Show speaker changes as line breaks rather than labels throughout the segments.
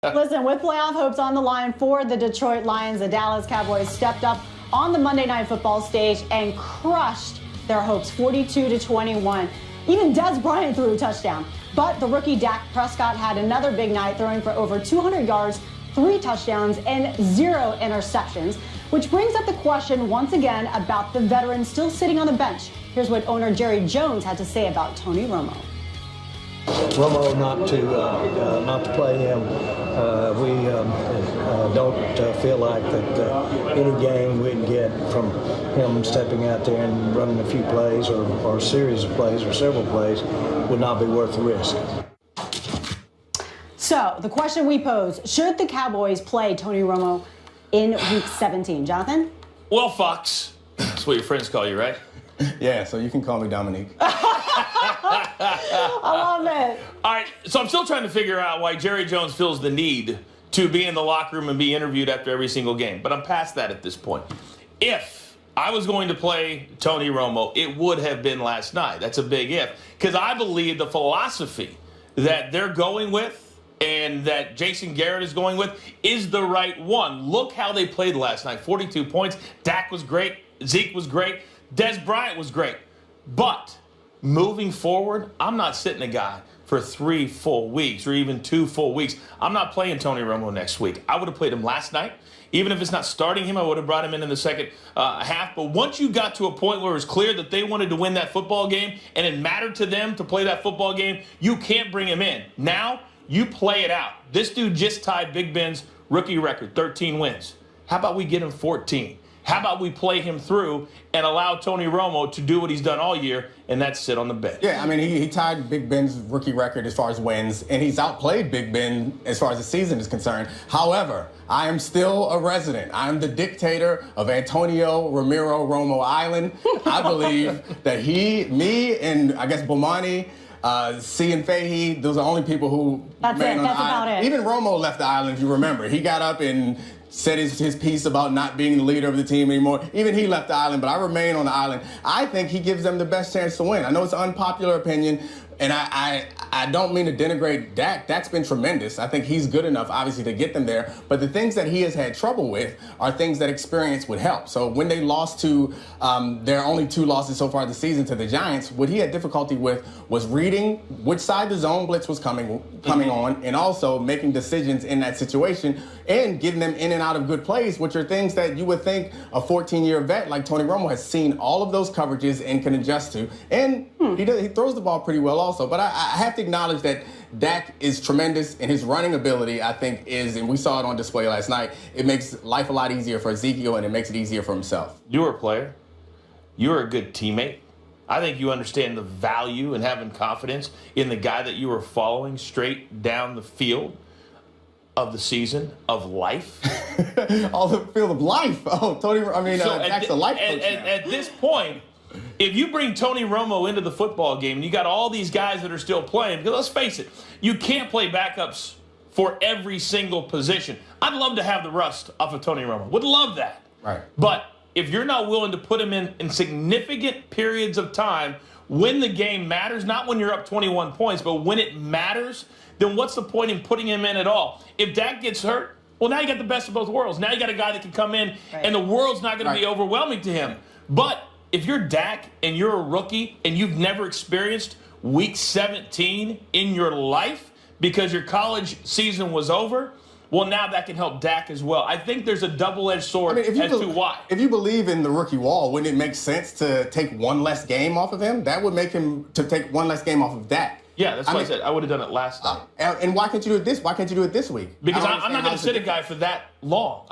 Listen, with playoff hopes on the line for the Detroit Lions, the Dallas Cowboys stepped up on the Monday Night Football stage and crushed their hopes 42-21. Even Dez Bryant threw a touchdown. But the rookie Dak Prescott had another big night, throwing for over 200 yards, 3 touchdowns, and 0 interceptions, which brings up the question once again about the veteran still sitting on the bench. Here's what owner Jerry Jones had to say about Tony Romo.
Romo not to play him. We don't feel like that any game we'd get from him stepping out there and running a few plays or a series of plays or several plays would not be worth the risk.
So the question we pose, should the Cowboys play Tony Romo in Week 17? Jonathan?
Well, Fox, that's what your friends call you, right?
Yeah, so you can call me Dominique.
I love it.
All right, so I'm still trying to figure out why Jerry Jones feels the need to be in the locker room and be interviewed after every single game. But I'm past that at this point. If I was going to play Tony Romo, it would have been last night. That's a big if. Because I believe the philosophy that they're going with and that Jason Garrett is going with is the right one. Look how they played last night. 42 points. Dak was great. Zeke was great. Dez Bryant was great. But moving forward, I'm not sitting a guy for 3 full weeks or even 2 full weeks. I'm not playing Tony Romo next week. I would have played him last night. Even if it's not starting him, I would have brought him in the second half. But once you got to a point where it was clear that they wanted to win that football game and it mattered to them to play that football game, you can't bring him in. Now, you play it out. This dude just tied Big Ben's rookie record, 13 wins. How about we get him 14? How about we play him through and allow Tony Romo to do what he's done all year, and that's sit on the bench?
Yeah, I mean, he tied Big Ben's rookie record as far as wins, and he's outplayed Big Ben as far as the season is concerned. However, I am still a resident. I'm the dictator of Antonio Ramiro Romo Island. I believe that me, and I guess Bomani, C and Fahey, those are the only people who
remain on the island.
Even Romo left the island, if you remember. He got up and said his piece about not being the leader of the team anymore. Even he left the island, but I remain on the island. I think he gives them the best chance to win. I know it's an unpopular opinion, and I don't mean to denigrate Dak. Dak's been tremendous. I think he's good enough, obviously, to get them there. But the things that he has had trouble with are things that experience would help. So when they lost to their only 2 losses so far this season to the Giants, what he had difficulty with was reading which side the zone blitz was coming on, and also making decisions in that situation and getting them in and out of good plays, which are things that you would think a 14-year vet like Tony Romo has seen all of those coverages and can adjust to. And he throws the ball pretty well also. But I have to acknowledge that Dak is tremendous, and his running ability, I think, is, and we saw it on display last night, it makes life a lot easier for Ezekiel, and it makes it easier for himself.
You're a player. You're a good teammate. I think you understand the value in having confidence in the guy that you are following straight down the field of the season of life.
All the field of life. Oh, Tony, Dak's a life coach now.
At this point, if you bring Tony Romo into the football game and you got all these guys that are still playing, because let's face it, you can't play backups for every single position. I'd love to have the rust off of Tony Romo. Would love that.
Right.
But if you're not willing to put him in significant periods of time when the game matters, not when you're up 21 points, but when it matters, then what's the point in putting him in at all? If Dak gets hurt, well, now you got the best of both worlds. Now you got a guy that can come in, and the world's not going to be overwhelming to him. But if you're Dak and you're a rookie and you've never experienced Week 17 in your life because your college season was over, well, now that can help Dak as well. I think there's a double-edged sword as to why.
If you believe in the rookie wall, wouldn't it make sense to take 1 less game off of him? That would make him to take 1 less game off of Dak.
Yeah, that's what I said. I would have done it last night.
And why can't you do it this? Why can't you do it this week?
Because I'm not going to sit a guy for that long.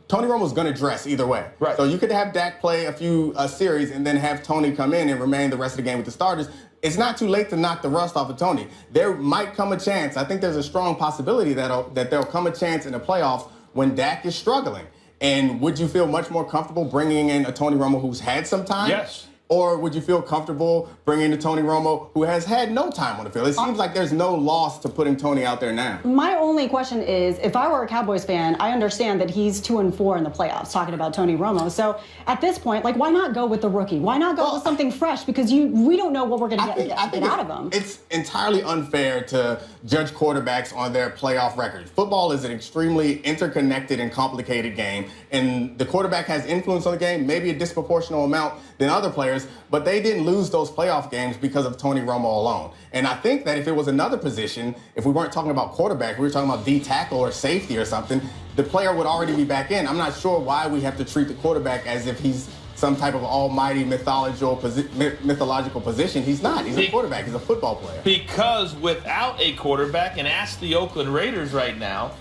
Tony Romo's going to dress either way.
Right.
So you could have Dak play a few series and then have Tony come in and remain the rest of the game with the starters. It's not too late to knock the rust off of Tony. There might come a chance. I think there's a strong possibility that there'll come a chance in the playoffs when Dak is struggling. And would you feel much more comfortable bringing in a Tony Romo who's had some time?
Yes.
Or would you feel comfortable bringing in Tony Romo, who has had no time on the field? It seems like there's no loss to putting Tony out there now.
My only question is, if I were a Cowboys fan, I understand that he's 2-4 in the playoffs, talking about Tony Romo. So at this point, why not go with the rookie? Why not go with something fresh? Because we don't know what we're going to get out of him.
It's entirely unfair to judge quarterbacks on their playoff records. Football is an extremely interconnected and complicated game, and the quarterback has influence on the game, maybe a disproportional amount than other players, but they didn't lose those playoff games because of Tony Romo alone. And I think that if it was another position, if we weren't talking about quarterback, we were talking about D tackle or safety or something, the player would already be back in. I'm not sure why we have to treat the quarterback as if he's some type of almighty mythological position. He's not. He's a quarterback. He's a football player.
Because without a quarterback, and ask the Oakland Raiders right now,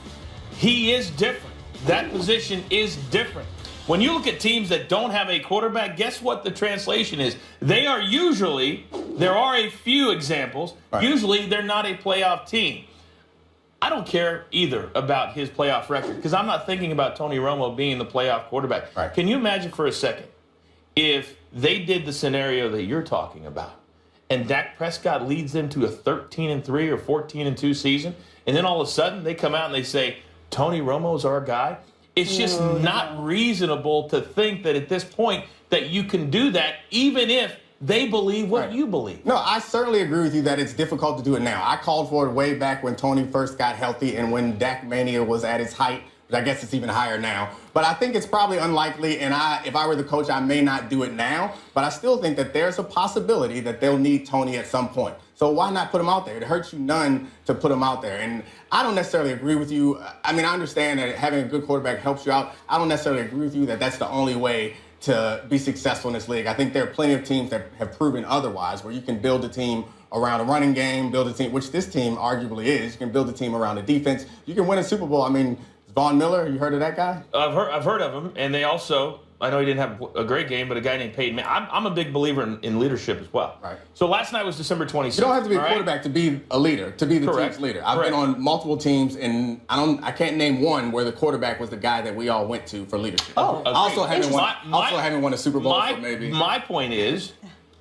he is different. That position is different. When you look at teams that don't have a quarterback, guess what the translation is? They are usually, there are a few examples, usually they're not a playoff team. I don't care either about his playoff record because I'm not thinking about Tony Romo being the playoff quarterback.
Right.
Can you imagine for a second if they did the scenario that you're talking about and Dak Prescott leads them to a 13-3 or 14-2 season, and then all of a sudden they come out and they say, Tony Romo's our guy? It's just not reasonable to think that at this point that you can do that even if they believe what you believe.
No, I certainly agree with you that it's difficult to do it now. I called for it way back when Tony first got healthy and when Dak Mania was at its height, which I guess it's even higher now. But I think it's probably unlikely, and if I were the coach, I may not do it now. But I still think that there's a possibility that they'll need Tony at some point. So why not put him out there? It hurts you none to put him out there. And I don't necessarily agree with you. I mean, I understand that having a good quarterback helps you out. I don't necessarily agree with you that that's the only way to be successful in this league. I think there are plenty of teams that have proven otherwise, where you can build a team around a running game, build a team, which this team arguably is. You can build a team around a defense. You can win a Super Bowl. I mean, Von Miller, you heard of that guy?
I've heard of him, and they also, I know he didn't have a great game, but a guy named Peyton Manning. I'm a big believer in leadership as well.
Right.
So last night was December 26th.
You don't have to be a quarterback to be a leader, to be the team's leader. I've been on multiple teams, and I can't name one where the quarterback was the guy that we all went to for leadership.
Oh,
also haven't won a Super Bowl, so maybe.
My point is,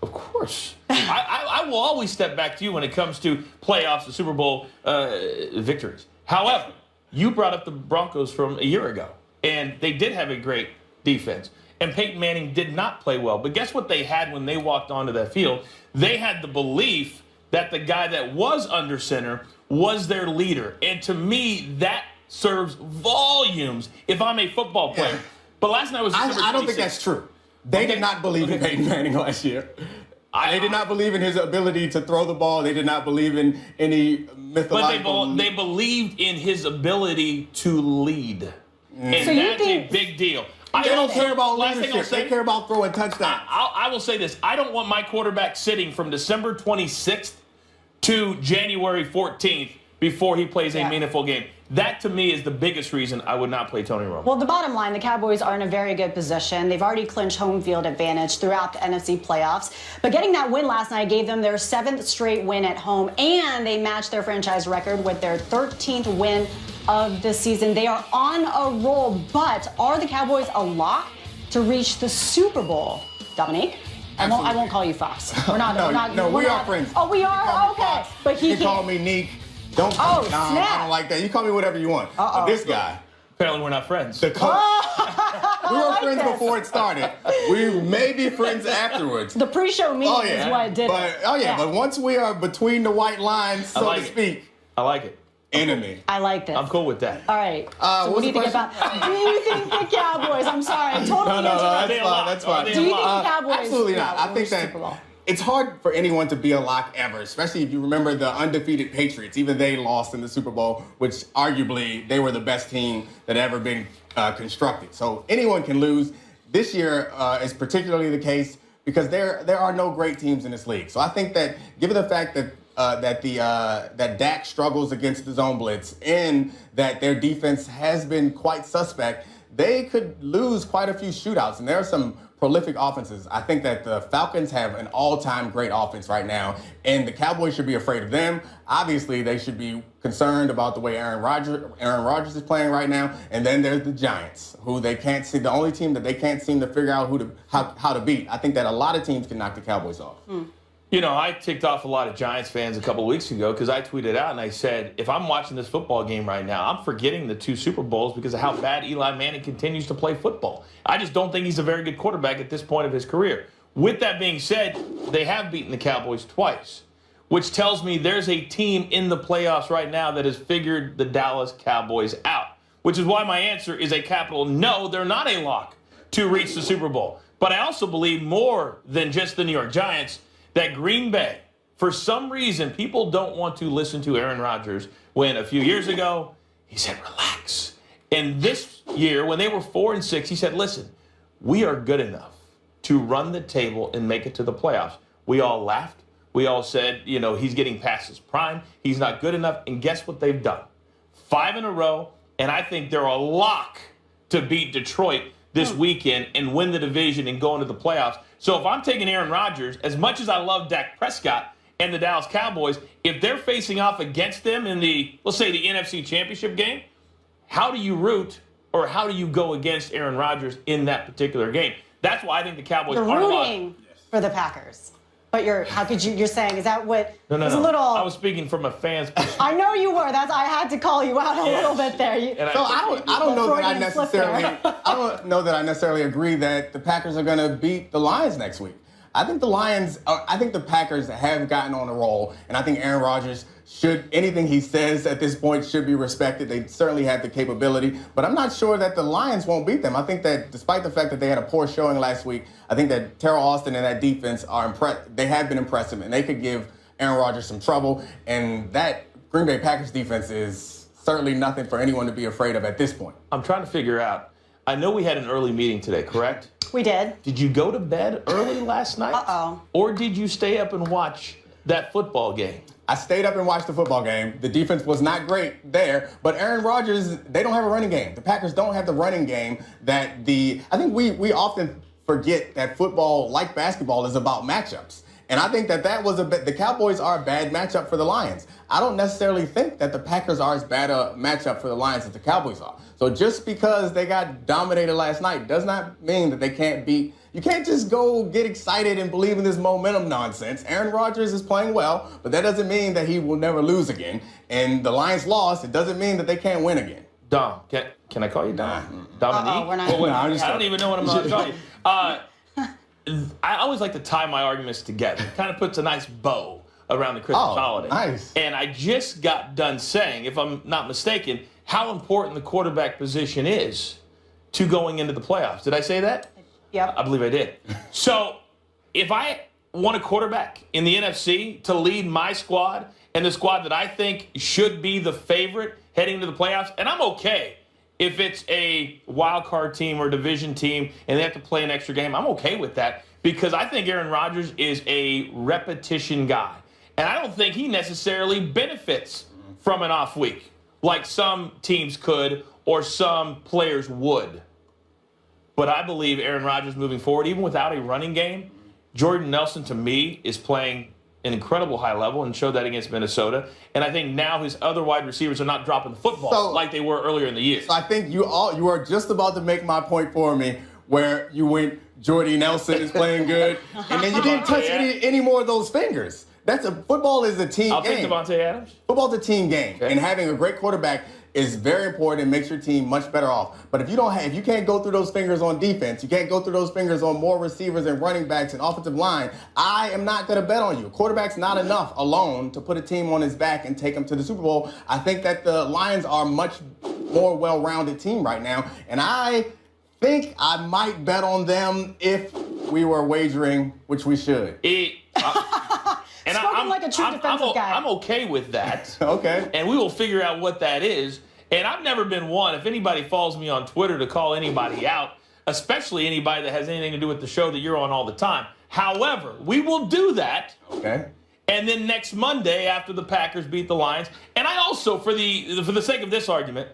of course, I will always step back to you when it comes to playoffs and Super Bowl victories. However, you brought up the Broncos from a year ago, and they did have a great defense. And Peyton Manning did not play well. But guess what they had when they walked onto that field? They had the belief that the guy that was under center was their leader. And to me, that serves volumes if I'm a football player.
Yeah.
But last night was December 26th.
I don't think that's true. They did not believe in Peyton Manning last year. They did not believe in his ability to throw the ball. They did not believe in any mythological...
But they believed in his ability to lead. And
so
that's a big deal.
They don't care about leadership. They care about throwing touchdowns.
I will say this. I don't want my quarterback sitting from December 26th to January 14th before he plays a meaningful game. That, to me, is the biggest reason I would not play Tony Romo.
Well, the bottom line, the Cowboys are in a very good position. They've already clinched home field advantage throughout the NFC playoffs. But getting that win last night gave them their 7th straight win at home, and they matched their franchise record with their 13th win of the season. They are on a roll, but are the Cowboys a lock to reach the Super Bowl? Dominique? I won't call you Fox. We're not.
We are friends.
Oh, we are? Okay. But
you can call me Neek. Don't call me.
Snap.
I don't like that. You call me whatever you want. But this guy.
Apparently we're not friends.
We were friends before it started. We may be friends afterwards.
The pre-show meeting is what did it.
But once we are between the white lines, so to speak.
I like it.
Enemy.
I like this.
I'm cool with that.
All right. So what do you think about? Do you think the Cowboys? I'm sorry, I totally interrupted.
That's fine.
Do you think the Cowboys?
Absolutely not. I think that it's hard for anyone to be a lock ever, especially if you remember the undefeated Patriots. Even they lost in the Super Bowl, which arguably they were the best team that ever been constructed. So anyone can lose. This year is particularly the case because there are no great teams in this league. So I think that given the fact that that Dak struggles against the zone blitz and that their defense has been quite suspect, they could lose quite a few shootouts. And there are some prolific offenses. I think that the Falcons have an all-time great offense right now, and the Cowboys should be afraid of them. Obviously, they should be concerned about the way Aaron Rodgers is playing right now. And then there's the Giants, who they can't see, the only team that they can't seem to figure out how to beat. I think that a lot of teams can knock the Cowboys off.
You know, I ticked off a lot of Giants fans a couple of weeks ago because I tweeted out and I said, if I'm watching this football game right now, I'm forgetting the 2 Super Bowls because of how bad Eli Manning continues to play football. I just don't think he's a very good quarterback at this point of his career. With that being said, they have beaten the Cowboys twice. which tells me there's a team in the playoffs right now that has figured the Dallas Cowboys out, which is why my answer is a capital no, they're not a lock to reach the Super Bowl. But I also believe more than just the New York Giants that Green Bay, for some reason, people don't want to listen to Aaron Rodgers when a few years ago he said, relax. And this year, when they were 4-6, he said, listen, we are good enough to run the table and make it to the playoffs. We all laughed. We all said, he's getting past his prime. He's not good enough. And guess what they've done? 5 in a row. And I think they're a lock to beat Detroit this weekend and win the division and go into the playoffs. So if I'm taking Aaron Rodgers, as much as I love Dak Prescott and the Dallas Cowboys, if they're facing off against them in let's say the NFC Championship game, how do you root or how do you go against Aaron Rodgers in that particular game? That's why I think the Cowboys are
rooting for the Packers. But you're saying, is that what?
No.
A little,
I was speaking from a fan's perspective.
I know you were. I had to call you out a little bit there.
I don't know that I necessarily agree that the Packers are going to beat the Lions next week. I think the Packers have gotten on a roll, and I think Aaron Rodgers anything he says at this point should be respected. They certainly have the capability, but I'm not sure that the Lions won't beat them. I think that despite the fact that they had a poor showing last week, I think that Terrell Austin and that defense they have been impressive, and they could give Aaron Rodgers some trouble, and that Green Bay Packers defense is certainly nothing for anyone to be afraid of at this point.
I'm trying to figure out, I know we had an early meeting today, correct?
We did.
Did you go to bed early last night?
Uh-oh.
Or did you stay up and watch that football game?
I stayed up and watched the football game. The defense was not great there, but Aaron Rodgers, they don't have a running game. The Packers don't have the running game I think we often forget that football, like basketball, is about matchups. And I think that the Cowboys are a bad matchup for the Lions. I don't necessarily think that the Packers are as bad a matchup for the Lions as the Cowboys are. So just because they got dominated last night does not mean that they can't beat. You can't just go get excited and believe in this momentum nonsense. Aaron Rodgers is playing well, but that doesn't mean that he will never lose again. And the Lions lost. It doesn't mean that they can't win again.
Dom, can I call you Dom? Dominique?
We're not.
I don't even know what I'm going to call you. I always like to tie my arguments together. It kind of puts a nice bow around the Christmas holiday.
Nice.
And I just got done saying, if I'm not mistaken, how important the quarterback position is to going into the playoffs. Did I say that?
Yep.
I believe I did. So if I want a quarterback in the NFC to lead my squad and the squad that I think should be the favorite heading into the playoffs, and I'm okay if it's a wild card team or division team and they have to play an extra game, I'm okay with that because I think Aaron Rodgers is a repetition guy. And I don't think he necessarily benefits from an off week like some teams could or some players would. But I believe Aaron Rodgers moving forward, even without a running game, Jordan Nelson, to me, is playing an incredible high level and showed that against Minnesota. And I think now his other wide receivers are not dropping the football like they were earlier in the year.
So I think you are just about to make my point for me where you went, Jordy Nelson is playing good, and then you didn't touch any more of those fingers. Football is a team game.
I'll take Devontae Adams.
Football's a team game, and having a great quarterback is very important and makes your team much better off. But if you can't go through those fingers on defense, you can't go through those fingers on more receivers and running backs and offensive line, I am not going to bet on you. Quarterback's not enough alone to put a team on his back and take them to the Super Bowl. I think that the Lions are a much more well-rounded team right now, and I think I might bet on them if we were wagering, which we should.
And I'm like a true defensive guy.
I'm okay with that.
Okay.
And we will figure out what that is. And I've never been one, if anybody follows me on Twitter, to call anybody out, especially anybody that has anything to do with the show that you're on all the time. However, we will do that.
Okay.
And then next Monday, after the Packers beat the Lions, and I also, for the sake of this argument,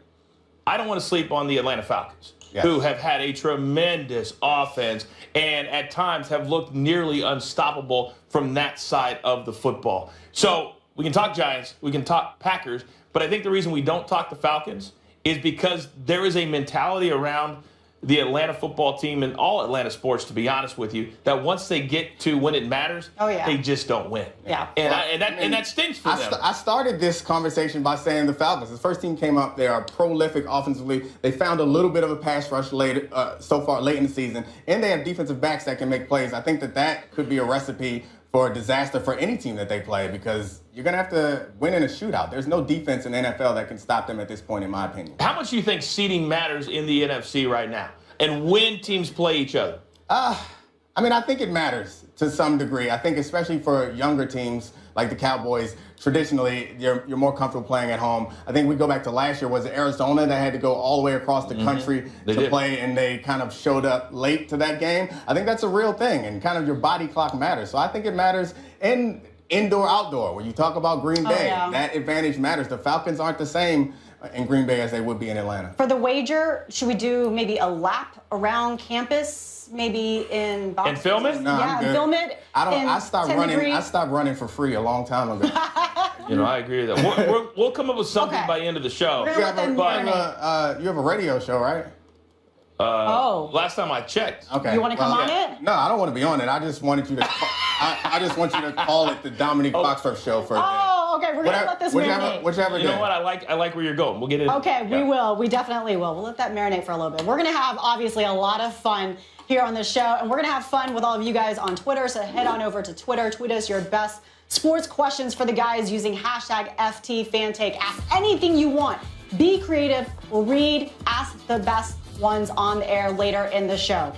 I don't want to sleep on the Atlanta Falcons. Yes. Who have had a tremendous offense and at times have looked nearly unstoppable from that side of the football. So we can talk Giants, we can talk Packers, but I think the reason we don't talk the Falcons is because there is a mentality around the Atlanta football team and all Atlanta sports, to be honest with you, that once they get to when it matters, they just don't win.
Yeah.
And that stinks for them.
I started this conversation by saying the Falcons. The first team came up. They are prolific offensively. They found a little bit of a pass rush so far late in the season, and they have defensive backs that can make plays. I think that could be a recipe for a disaster for any team that they play because you're going to have to win in a shootout. There's no defense in the NFL that can stop them at this point, in my opinion.
How much do you think seeding matters in the NFC right now and when teams play each other?
I mean, I think it matters to some degree. I think especially for younger teams like the Cowboys, traditionally, you're more comfortable playing at home. I think we go back to last year, was it Arizona that had to go all the way across the country to play, and they kind of showed up late to that game? I think that's a real thing, and kind of your body clock matters. So I think it matters in indoor-outdoor. When you talk about Green Bay, that advantage matters. The Falcons aren't the same in Green Bay as they would be in Atlanta.
For the wager, should we do maybe a lap around campus? Maybe in boxes?
And film it?
No,
yeah,
I'm good.
film it.
I stopped running. I stopped running for free a long time ago.
I agree with that. We'll come up with something by the end of the show.
You have a radio show, right?
Last time I checked.
Okay.
You want to come on it?
No, I don't want to be on it. I just wanted you to. I just want you to call it the Dominique Foxworth Show for a day.
Oh, okay. We're gonna let this marinate.
Whichever day.
You know what? I like where you're going. We'll get it.
Okay, we will. We definitely will. We'll let that marinate for a little bit. We're gonna have obviously a lot of fun here on the show, and we're gonna have fun with all of you guys on Twitter. So head on over to Twitter. Tweet us your best sports questions for the guys using hashtag #FTFanTake. Ask anything you want. Be creative. We'll read. Ask the best ones on the air later in the show.